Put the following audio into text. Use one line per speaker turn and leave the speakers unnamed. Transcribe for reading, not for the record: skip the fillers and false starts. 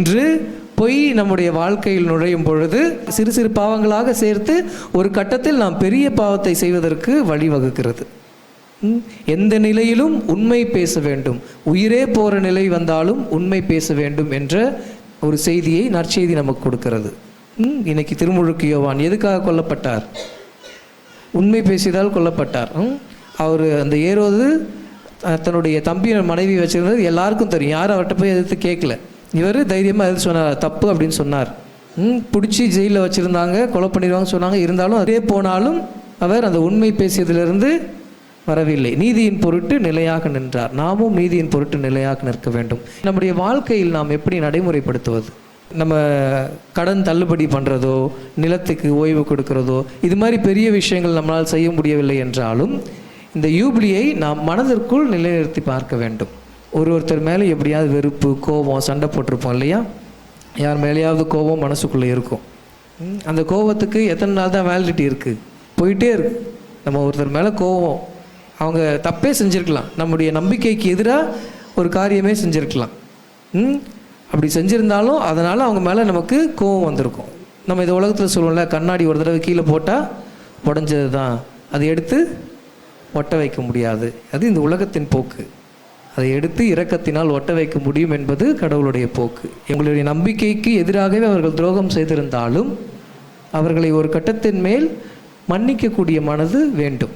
இன்று பொய் நம்முடைய வாழ்க்கையில் நுழையும் பொழுது சிறு சிறு பாவங்களாக சேர்த்து ஒரு கட்டத்தில் நாம் பெரிய பாவத்தை செய்வதற்கு வழிவகுக்கிறது. எந்த நிலையிலும் உண்மை பேச வேண்டும், உயிரே போகிற நிலை வந்தாலும் உண்மை பேச வேண்டும் என்ற ஒரு செய்தியை நற்செய்தி நமக்கு கொடுக்கிறது. இன்னைக்கு திருமுழுக்கு யோவான் எதுக்காக கொல்லப்பட்டார்? உண்மை பேசியதால் கொல்லப்பட்டார். அவர் அந்த ஏரோது தன்னுடைய தம்பி மனைவி வச்சிருந்தது எல்லாருக்கும் தெரியும். யாரும் அவர்கிட்ட போய் எதிர்த்து கேட்கல. இவர் தைரியமாக எது சொன்னார், தப்பு அப்படின்னு சொன்னார். பிடிச்சி ஜெயிலில் வச்சுருந்தாங்க, கொலை பண்ணிடுவாங்க சொன்னாங்க. இருந்தாலும் அதே போனாலும் அவர் அந்த உண்மை பேசியதிலிருந்து வரவில்லை. நீதியின் பொருட்டு நிலையாக நின்றார். நாமும் நீதியின் பொருட்டு நிலையாக நிற்க வேண்டும். நம்முடைய வாழ்க்கையில் நாம் எப்படி நடைமுறைப்படுத்துவது? நம்ம கடன் தள்ளுபடி பண்ணுறதோ, நிலத்துக்கு ஓய்வு கொடுக்கிறதோ, இது மாதிரி பெரிய விஷயங்கள் நம்மளால் செய்ய முடியவில்லை என்றாலும் இந்த யூபிலியை நாம் மனதிற்குள் நிலைநிறுத்தி பார்க்க வேண்டும். ஒருத்தர் மேலே எப்படியாவது வெறுப்பு, கோபம், சண்டை போட்டிருப்போம் இல்லையா? யார் மேலேயாவது கோபம் மனசுக்குள்ளே இருக்கும். அந்த கோபத்துக்கு எத்தனை நாள் தான் வேலிடிட்டி இருக்குது? போயிட்டே இருக்கு. நம்ம ஒருத்தர் மேலே கோபம், அவங்க தப்பே செஞ்சுருக்கலாம், நம்முடைய நம்பிக்கைக்கு எதிராக ஒரு காரியமே செஞ்சுருக்கலாம். அப்படி செஞ்சுருந்தாலும் அதனால் அவங்க மேலே நமக்கு கோபம் வந்திருக்கும். நம்ம இந்த உலகத்தில் சொல்லுவோம்ல, கண்ணாடி ஒரு தடவை கீழே போட்டால் உடஞ்சது தான், அதை எடுத்து ஒட்ட வைக்க முடியாது. அது இந்த உலகத்தின் போக்கு. அதை எடுத்து இரக்கத்தினால் ஒட்ட வைக்க முடியும் என்பது கடவுளுடைய போக்கு. எங்களுடைய நம்பிக்கைக்கு எதிராகவே அவர்கள் துரோகம் செய்திருந்தாலும் அவர்களை ஒரு கட்டத்தின் மேல் மன்னிக்கக்கூடிய மனது வேண்டும்.